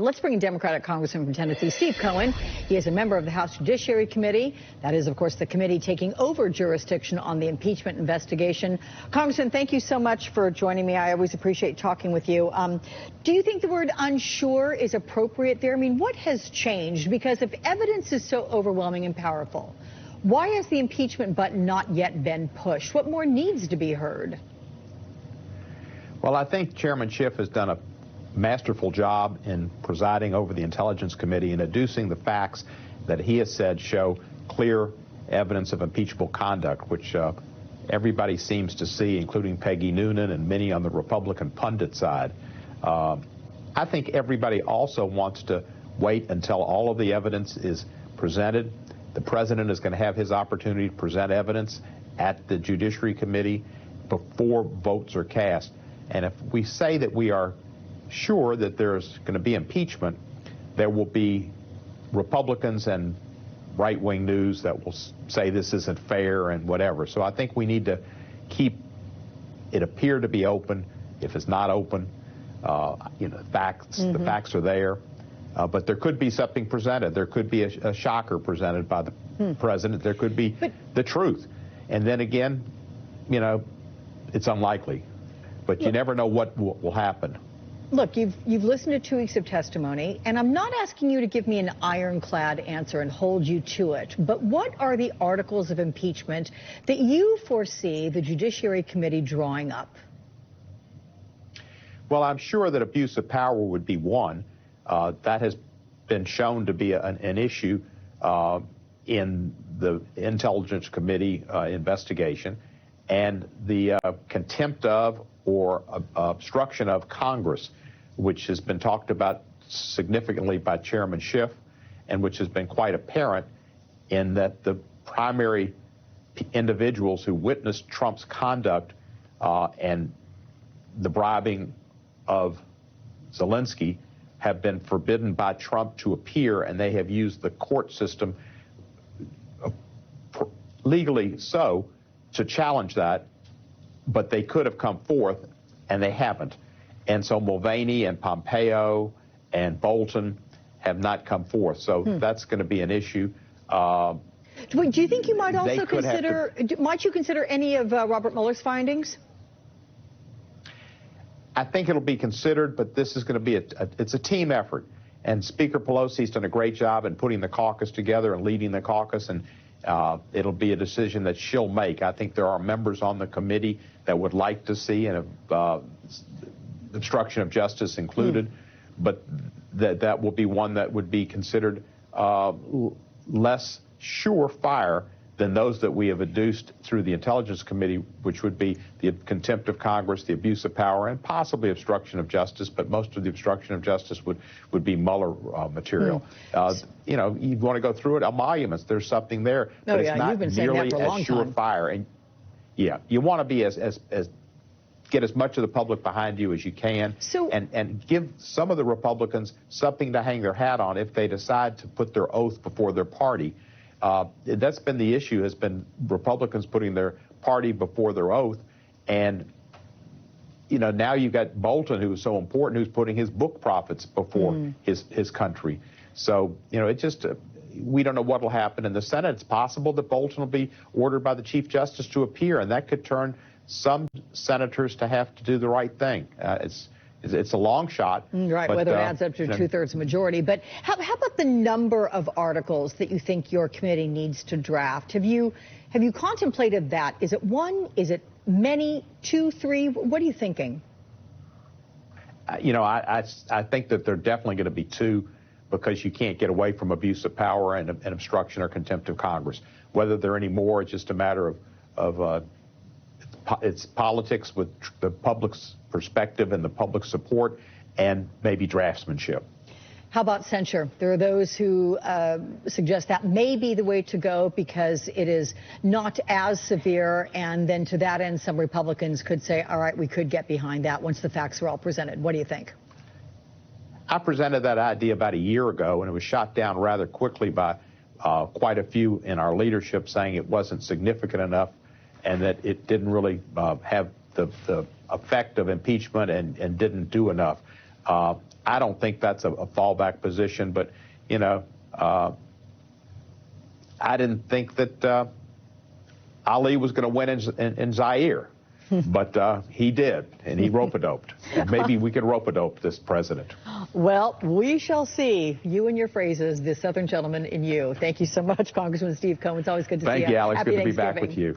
Let's bring in Democratic Congressman from Tennessee, Steve Cohen. He is a member of the House Judiciary Committee. That is, of course, the committee taking over jurisdiction on the impeachment investigation. Congressman, thank you so much for joining me. I always appreciate talking with you. Do you think the word unsure is appropriate there? I mean, what has changed? Because if evidence is so overwhelming and powerful, why has the impeachment button not yet been pushed? What more needs to be heard? Well, I think Chairman Schiff has done a masterful job in presiding over the Intelligence Committee and adducing the facts that he has said show clear evidence of impeachable conduct, which everybody seems to see, including Peggy Noonan and many on the Republican pundit side. I think everybody also wants to wait until all of the evidence is presented. The president is going to have his opportunity to present evidence at the Judiciary Committee before votes are cast. And if we say that we are sure that there's going to be impeachment, there will be Republicans and right-wing news that will say this isn't fair and whatever. So I think we need to keep it appear to be open. If it's not open, the facts are there. But there could be something presented. There could be a shocker presented by the president. There could be the truth. And then again, it's unlikely. But you never know what will happen. Look, you've listened to 2 weeks of testimony, and I'm not asking you to give me an ironclad answer and hold you to it, but what are the articles of impeachment that you foresee the Judiciary Committee drawing up? Well, I'm sure that abuse of power would be one. That has been shown to be an issue in the Intelligence Committee investigation, and the contempt of or obstruction of Congress, which has been talked about significantly by Chairman Schiff, and which has been quite apparent in that the primary individuals who witnessed Trump's conduct and the bribing of Zelensky have been forbidden by Trump to appear, and they have used the court system legally so to challenge that, but they could have come forth, and they haven't. And so Mulvaney and Pompeo and Bolton have not come forth. So that's going to be an issue. Do you think you might also consider, might you consider any of Robert Mueller's findings? I think it'll be considered, but this is going to be it's a team effort. And Speaker Pelosi's done a great job in putting the caucus together and leading the caucus, and it'll be a decision that she'll make. I think there are members on the committee that would like to see an obstruction of justice included, but that will be one that would be considered less surefire than those that we have adduced through the Intelligence Committee, which would be the contempt of Congress, the abuse of power, and possibly obstruction of justice, but most of the obstruction of justice would be Mueller material. You want to go through it, emoluments, there's something there, but it's not nearly as surefire. And you want to be get as much of the public behind you as you can, and give some of the Republicans something to hang their hat on if they decide to put their oath before their party. That's been the issue, has been Republicans putting their party before their oath. And, now you've got Bolton, who's so important, who's putting his book profits before his country. So, it just, we don't know what will happen in the Senate. It's possible that Bolton will be ordered by the Chief Justice to appear, and that could turn some senators to have to do the right thing. It's a long shot. Right, but, whether it adds up to a two-thirds majority. But how about the number of articles that you think your committee needs to draft? Have you contemplated that? Is it one? Is it many? 2, 3? What are you thinking? I think that there are definitely going to be 2, because you can't get away from abuse of power and obstruction or contempt of Congress. Whether there are any more, it's just a matter of it's politics with the public's perspective and the public support, and maybe draftsmanship. How about censure? There are those who suggest that may be the way to go because it is not as severe, and then to that end, some Republicans could say, all right, we could get behind that once the facts are all presented. What do you think? I presented that idea about a year ago, and it was shot down rather quickly by quite a few in our leadership, saying it wasn't significant enough and that it didn't really have the effect of impeachment and didn't do enough. I don't think that's a fallback position, but, you know, I didn't think that Ali was going to win in Zaire, but he did, and he rope-a-doped. And maybe we could rope-a-dope this president. Well, we shall see. You and your phrases, the Southern gentleman in you. Thank you so much, Congressman Steve Cohen. It's always good to see you. Thank you, Alex. Happy Good to be back with you.